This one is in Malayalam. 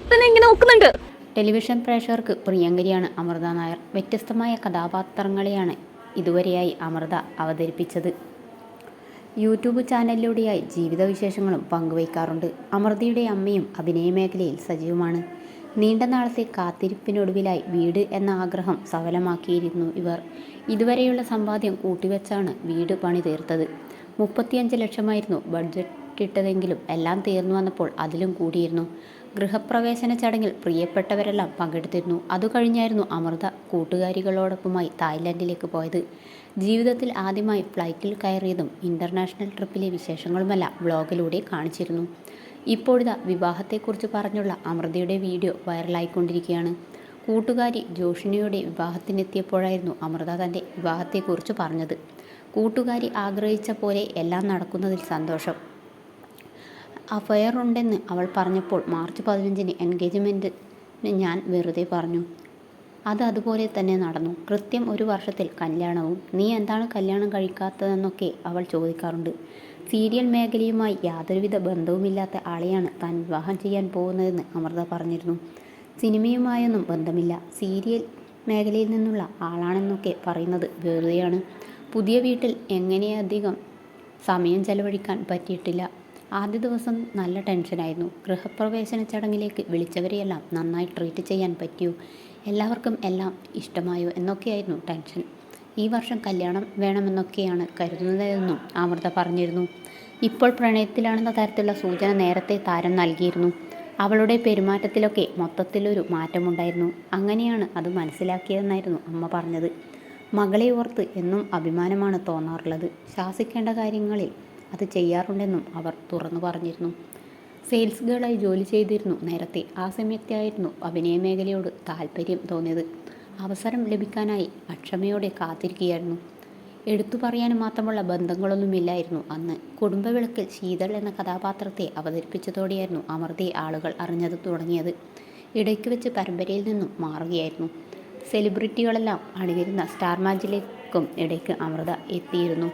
തന്നെ ഇങ്ങനെ നോക്കുന്നുണ്ട്. ടെലിവിഷൻ പ്രേക്ഷകർക്ക് പ്രിയങ്കരിയാണ് അമൃത നായർ. വ്യത്യസ്തമായ കഥാപാത്രങ്ങളെയാണ് ഇതുവരെയായി അമൃത അവതരിപ്പിച്ചത്. യൂട്യൂബ് ചാനലിലൂടെയായി ജീവിതവിശേഷങ്ങളും പങ്കുവയ്ക്കാറുണ്ട്. അമൃതയുടെ അമ്മയും അഭിനയ മേഖലയിൽ സജീവമാണ്. നീണ്ട നാളത്തെ കാത്തിരിപ്പിനൊടുവിലായി വീട് എന്ന ആഗ്രഹം സഫലമാക്കിയിരുന്നു ഇവർ. ഇതുവരെയുള്ള സമ്പാദ്യം കൂട്ടിവെച്ചാണ് വീട് പണി തീർത്തത്. 35 ലക്ഷമായിരുന്നു ബഡ്ജറ്റിട്ടതെങ്കിലും എല്ലാം തീർന്നു വന്നപ്പോൾ അതിലും കൂടിയിരുന്നു. ഗൃഹപ്രവേശന ചടങ്ങിൽ പ്രിയപ്പെട്ടവരെല്ലാം പങ്കെടുത്തിരുന്നു. അതുകഴിഞ്ഞായിരുന്നു അമൃത കൂട്ടുകാരികളോടൊപ്പമായി തായ്ലൻഡിലേക്ക് പോയത്. ജീവിതത്തിൽ ആദ്യമായി ഫ്ലൈറ്റിൽ കയറിയതും ഇൻ്റർനാഷണൽ ട്രിപ്പിലെ വിശേഷങ്ങളുമെല്ലാം വ്ളോഗിലൂടെ കാണിച്ചിരുന്നു. ഇപ്പോഴിതാ വിവാഹത്തെക്കുറിച്ച് പറഞ്ഞുള്ള അമൃതയുടെ വീഡിയോ വൈറലായിക്കൊണ്ടിരിക്കുകയാണ്. കൂട്ടുകാരി ജോഷിനിയുടെ വിവാഹത്തിനെത്തിയപ്പോഴായിരുന്നു അമൃത തൻ്റെ വിവാഹത്തെക്കുറിച്ച് പറഞ്ഞത്. കൂട്ടുകാരി ആഗ്രഹിച്ച പോലെ എല്ലാം നടക്കുന്നതിൽ സന്തോഷം. അഫയർ ഉണ്ടെന്ന് അവൾ പറഞ്ഞപ്പോൾ മാർച്ച് 15-ന് എൻഗേജ്മെൻറ്റിന് ഞാൻ വെറുതെ പറഞ്ഞു. അത് അതുപോലെ തന്നെ നടന്നു. കൃത്യം 1 വർഷത്തിൽ കല്യാണവും. നീ എന്താണ് കല്യാണം കഴിക്കാത്തതെന്നൊക്കെ അവൾ ചോദിക്കാറുണ്ട്. സീരിയൽ മേഖലയുമായി യാതൊരുവിധ ബന്ധവുമില്ലാത്ത ആളെയാണ് താൻ വിവാഹം ചെയ്യാൻ പോകുന്നതെന്ന് അമൃത പറഞ്ഞിരുന്നു. സിനിമയുമായൊന്നും ബന്ധമില്ല, സീരിയൽ മേഖലയിൽ നിന്നുള്ള ആളാണെന്നൊക്കെ പറയുന്നത് വെറുതെയാണ്. പുതിയ വീട്ടിൽ എങ്ങനെയധികം സമയം ചെലവഴിക്കാൻ പറ്റിയിട്ടില്ല. ആദ്യ ദിവസം നല്ല ടെൻഷനായിരുന്നു. ഗൃഹപ്രവേശന ചടങ്ങിലേക്ക് വിളിച്ചവരെയെല്ലാം നന്നായി ട്രീറ്റ് ചെയ്യാൻ പറ്റിയോ, എല്ലാവർക്കും എല്ലാം ഇഷ്ടമായോ എന്നൊക്കെയായിരുന്നു ടെൻഷൻ. ഈ വർഷം കല്യാണം വേണമെന്നൊക്കെയാണ് കരുതുന്നതെന്നും അമൃത പറഞ്ഞിരുന്നു. ഇപ്പോൾ പ്രണയത്തിലാണെന്ന തരത്തിലുള്ള സൂചന നേരത്തെ താരം നൽകിയിരുന്നു. അവളുടെ പെരുമാറ്റത്തിലൊക്കെ മൊത്തത്തിലൊരു മാറ്റമുണ്ടായിരുന്നു. അങ്ങനെയാണ് അത് മനസ്സിലാക്കിയതെന്നായിരുന്നു അമ്മ പറഞ്ഞത്. മകളെ ഓർത്ത് എന്നും അഭിമാനമാണ് തോന്നാറുള്ളത്. ശാസിക്കേണ്ട കാര്യങ്ങളിൽ അത് ചെയ്യാറുണ്ടെന്നും അവർ തുറന്നു പറഞ്ഞിരുന്നു. സെയിൽസ് ഗേളായി ജോലി ചെയ്തിരുന്നു നേരത്തെ. ആ സമയത്തായിരുന്നു അഭിനയ മേഖലയോട് താല്പര്യം തോന്നിയത്. അവസരം ലഭിക്കാനായി അക്ഷമയോടെ കാത്തിരിക്കുകയായിരുന്നു. എടുത്തു പറയാനും മാത്രമുള്ള ബന്ധങ്ങളൊന്നുമില്ലായിരുന്നു അന്ന്. കുടുംബവിളക്കിൽ ശീതൾ എന്ന കഥാപാത്രത്തെ അവതരിപ്പിച്ചതോടെയായിരുന്നു അമൃതയെ ആളുകൾ അറിഞ്ഞത് തുടങ്ങിയത്. ഇടയ്ക്ക് വെച്ച് പരമ്പരയിൽ നിന്നും മാറുകയായിരുന്നു. സെലിബ്രിറ്റികളെല്ലാം അണിനിരുന്ന സ്റ്റാർ മാജിലേക്കും ഇടയ്ക്ക് അമൃത എത്തിയിരുന്നു.